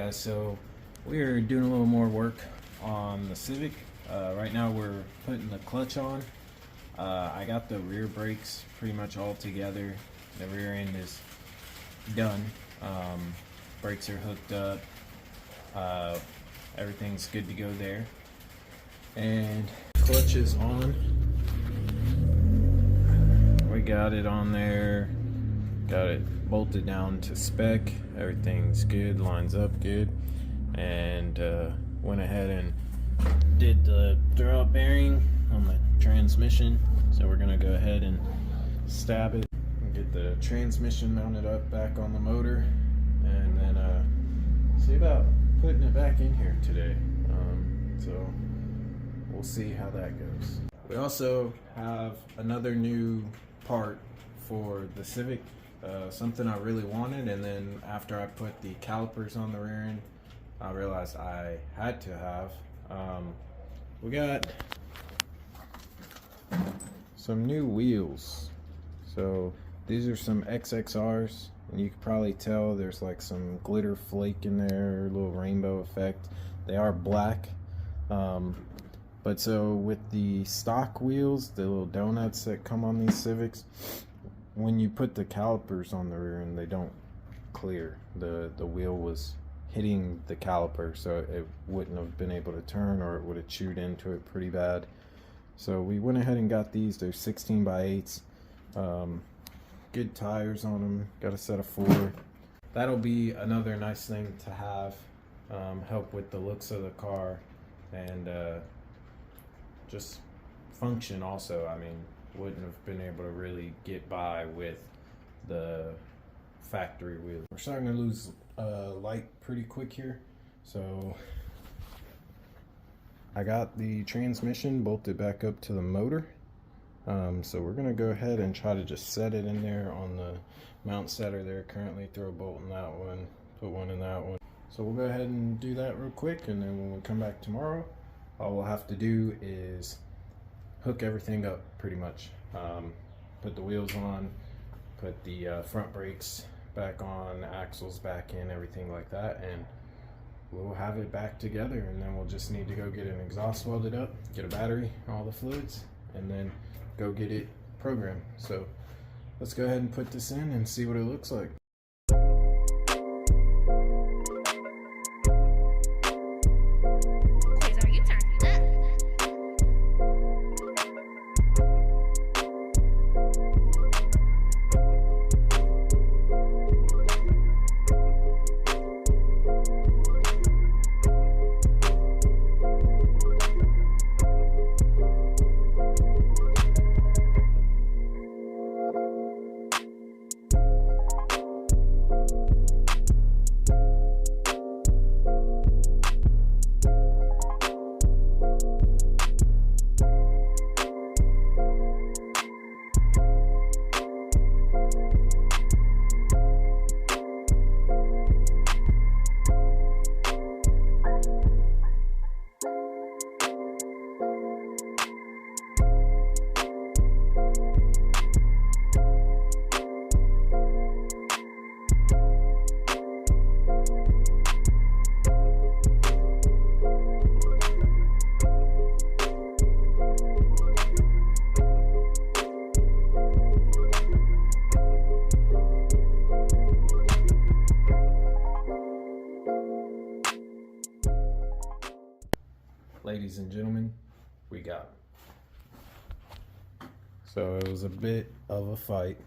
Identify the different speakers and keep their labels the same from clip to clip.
Speaker 1: Guys, so we're doing a little more work on the Civic. Right now we're putting the clutch on. I got the rear brakes pretty much all together. The rear end is done. Brakes are hooked up. Everything's good to go there. And clutch is on. We got it on there. Got it bolted down to spec. Everything's good, lines up good. And went ahead and did the throwout bearing on the transmission. So we're gonna go ahead and stab it and get the transmission mounted up back on the motor, and then see about putting it back in here today. So we'll see how that goes. We also have another new part for the Civic, something I really wanted, and then after I put the calipers on the rear end, I realized I had to have. We got some new wheels. So these are some XXRs, and you can probably tell there's like some glitter flake in there, a little rainbow effect. They are black. But so with the stock wheels, the little donuts that come on these Civics, when you put the calipers on the rear end, they don't clear. The wheel was hitting the caliper, so it wouldn't have been able to turn, or it would have chewed into it pretty bad. So we went ahead and got these. They're 16x8s. Good tires on them. Got a set of 4. That'll be another nice thing to have. Help with the looks of the car, and just function also. I mean, wouldn't have been able to really get by with the factory wheel. We're starting to lose light pretty quick here, so I got the transmission bolted back up to the motor. So we're gonna go ahead and try to just set it in there on the mount setter there currently. Throw a bolt in that one, put one in that one. So we'll go ahead and do that real quick, and then when we come back tomorrow, all we'll have to do is hook everything up pretty much. Put the wheels on, put the front brakes back on, axles back in, everything like that, and we'll have it back together. And then we'll just need to go get an exhaust welded up, get a battery, all the fluids, and then go get it programmed. So let's go ahead and put this in and see what it looks like. Ladies and gentlemen, we got it. So it was a bit of a fight.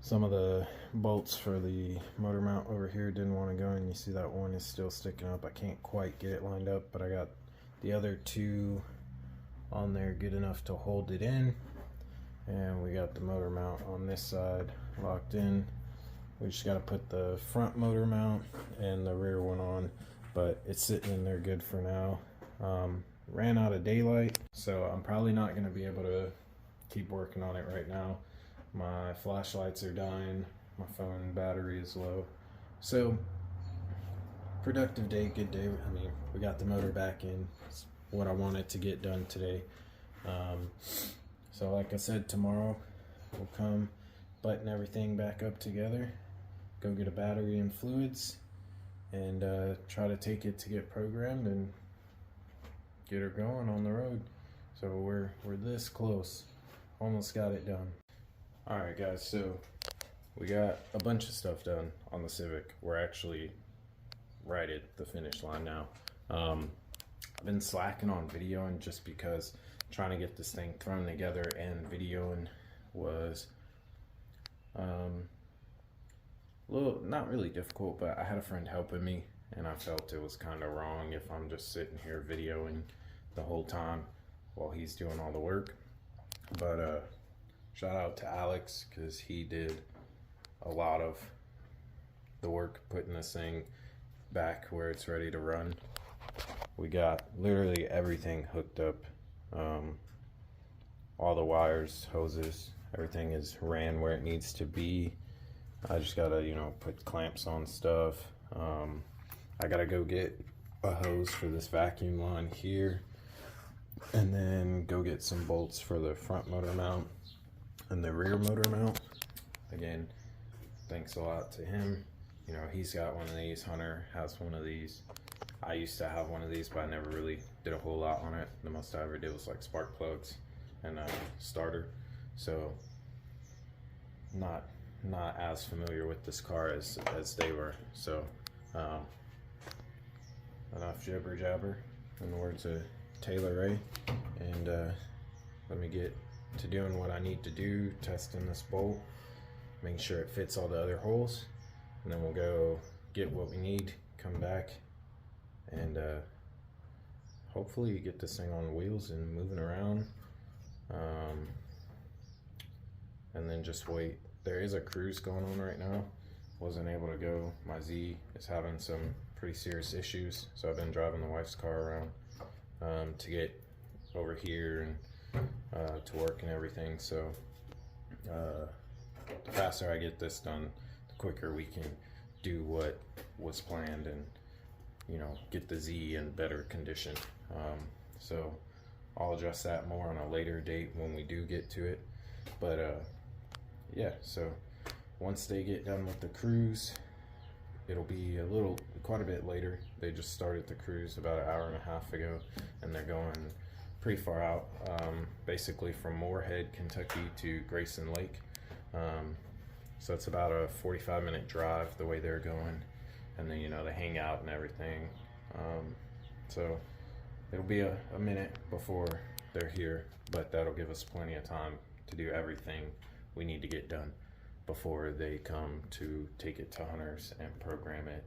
Speaker 1: Some of the bolts for the motor mount over here didn't want to go, and you see that one is still sticking up. I can't quite get it lined up, but I got the other 2 on there good enough to hold it in. And we got the motor mount on this side locked in. We just got to put the front motor mount and the rear one on, but it's sitting in there good for now. Ran out of daylight, so I'm probably not going to be able to keep working on it right now. My flashlights are dying, my phone battery is low. So productive day, good day. I mean, we got the motor back in. It's what I wanted to get done today. So like I said, tomorrow we'll come button everything back up together, go get a battery and fluids, and try to take it to get programmed and get her going on the road. So we're this close, almost got it done. All right, guys, so we got a bunch of stuff done on the Civic. We're actually right at the finish line now. I've been slacking on videoing just because trying to get this thing thrown together and videoing was a little, not really difficult, but I had a friend helping me and I felt it was kind of wrong if I'm just sitting here videoing the whole time while he's doing all the work. But shout out to Alex, because he did a lot of the work putting this thing back where it's ready to run. We got literally everything hooked up, all the wires, hoses, everything is ran where it needs to be. I just gotta, you know, put clamps on stuff. I gotta go get a hose for this vacuum line here, and then go get some bolts for the front motor mount and the rear motor mount. Again, thanks a lot to him. You know, he's got one of these, Hunter has one of these. I used to have one of these, but I never really did a whole lot on it. The most I ever did was like spark plugs and a starter. So not as familiar with this car as they were. So enough jibber jabber, in the words of Taylor Ray, and let me get to doing what I need to do, testing this bolt, making sure it fits all the other holes, and then we'll go get what we need, come back, and hopefully get this thing on wheels and moving around, and then just wait. There is a cruise going on right now. Wasn't able to go. My Z is having some pretty serious issues, so I've been driving the wife's car around to get over here and to work and everything. So the faster I get this done, the quicker we can do what was planned and, you know, get the Z in better condition. So I'll address that more on a later date when we do get to it. But yeah, so once they get done with the cruise, it'll be quite a bit later. They just started the cruise about an hour and a half ago, and they're going pretty far out, basically from Moorhead, Kentucky to Grayson Lake. So it's about a 45-minute drive the way they're going, and then, you know, they hang out and everything. So it'll be a minute before they're here, but that'll give us plenty of time to do everything we need to get done before they come to take it to Hunter's and program it.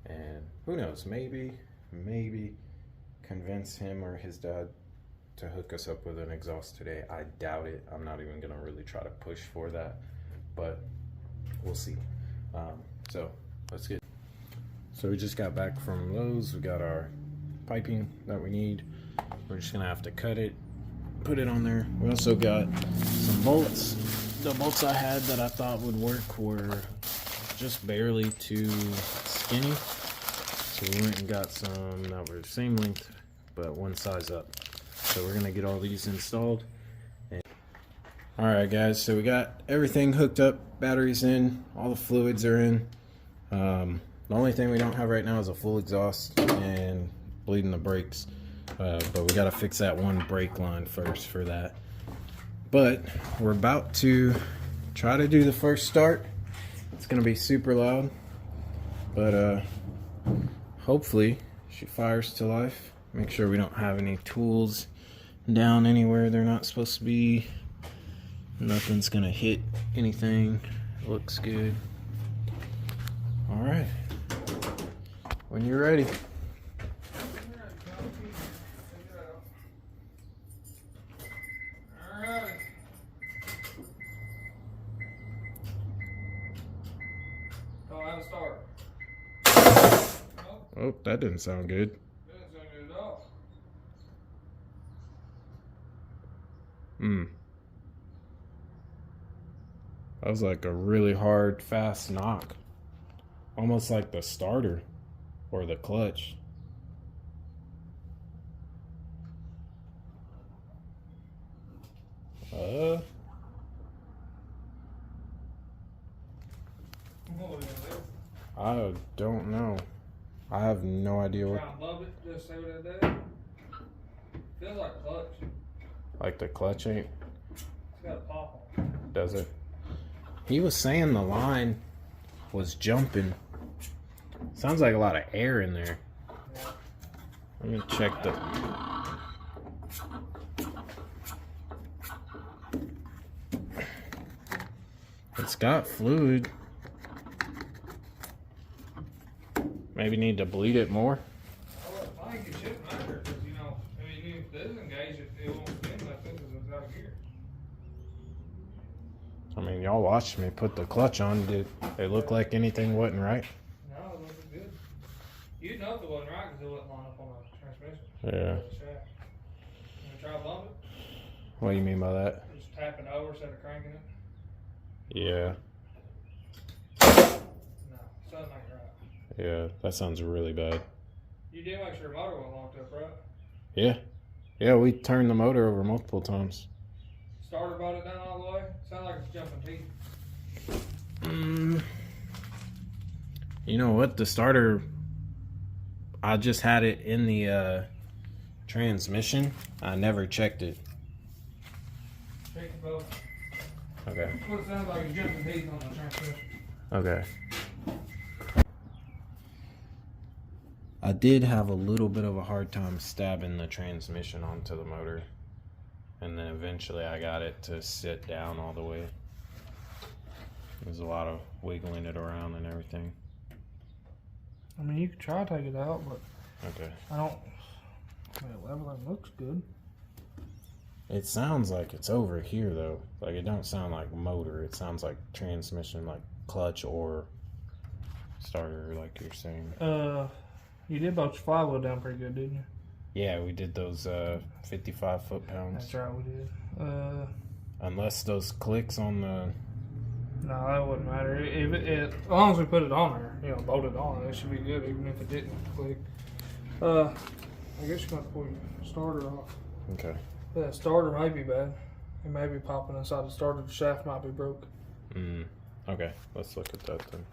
Speaker 1: And who knows, maybe convince him or his dad to hook us up with an exhaust today. I doubt it. I'm not even gonna really try to push for that, but we'll see. So let's get. So we just got back from Lowe's. We got our piping that we need. We're just gonna have to cut it, put it on there. We also got some bolts. The bolts I had that I thought would work were just barely too skinny. So we went and got some that were the same length, but one size up. So we're gonna get all these installed. All right, guys, so we got everything hooked up, batteries in, all the fluids are in. The only thing we don't have right now is a full exhaust and bleeding the brakes. But we gotta fix that one brake line first for that. But we're about to try to do the first start. It's gonna be super loud, but hopefully she fires to life. Make sure we don't have any tools down anywhere they're not supposed to be. Nothing's gonna hit anything. Looks good. All right, when you're ready. Oh, that didn't sound good.
Speaker 2: Didn't sound good at all.
Speaker 1: That was like a really hard, fast knock. Almost like the starter or the clutch. I don't know. I have no idea what.
Speaker 2: Try and bump it, just see what it does. Feels like clutch.
Speaker 1: Like the clutch ain't.
Speaker 2: It's got a pop on it.
Speaker 1: Does it? He was saying the line was jumping. Sounds like a lot of air in there.
Speaker 2: Yeah.
Speaker 1: Let me check the. It's got fluid. Maybe need to bleed it more.
Speaker 2: I think it shouldn't matter because, you know, I mean, if it does engage, it won't spin like this because it's out of gear.
Speaker 1: I mean, y'all watched me put the clutch on. Did it look like anything wasn't right?
Speaker 2: No, it looks good. You'd know if it wasn't right because it wouldn't line up on the transmission.
Speaker 1: Yeah.
Speaker 2: The shaft. You want to try to bump it?
Speaker 1: What do you mean by that?
Speaker 2: Just tapping over instead of cranking it?
Speaker 1: Yeah.
Speaker 2: No, something like right.
Speaker 1: Yeah, that sounds really bad.
Speaker 2: You did make sure your motor wasn't locked up, right?
Speaker 1: Yeah. Yeah, we turned the motor over multiple times.
Speaker 2: Starter brought it down all the way? Sounds like it's jumping teeth.
Speaker 1: You know what? The starter, I just had it in the transmission. I never checked it.
Speaker 2: Check it both.
Speaker 1: Okay.
Speaker 2: That's what it sounds like it's jumping teeth on the transmission.
Speaker 1: Okay. I did have a little bit of a hard time stabbing the transmission onto the motor. And then eventually I got it to sit down all the way. There's a lot of wiggling it around and everything.
Speaker 2: I mean, you could try to take it out, but
Speaker 1: Okay.
Speaker 2: I don't. I mean, everything looks good.
Speaker 1: It sounds like it's over here though. Like it don't sound like motor. It sounds like transmission, like clutch or starter, like you're saying.
Speaker 2: You did bolt your flywheel down pretty good, didn't you?
Speaker 1: Yeah, we did those 55 foot-pounds.
Speaker 2: That's right, we did.
Speaker 1: Unless those clicks on the.
Speaker 2: No, that wouldn't matter. As long as we put it on there, you know, bolt it on, it should be good, even if it didn't click. I guess you're going to pull your starter off.
Speaker 1: Okay.
Speaker 2: The starter might be bad. It may be popping inside the starter. The shaft might be broke.
Speaker 1: Okay, let's look at that then.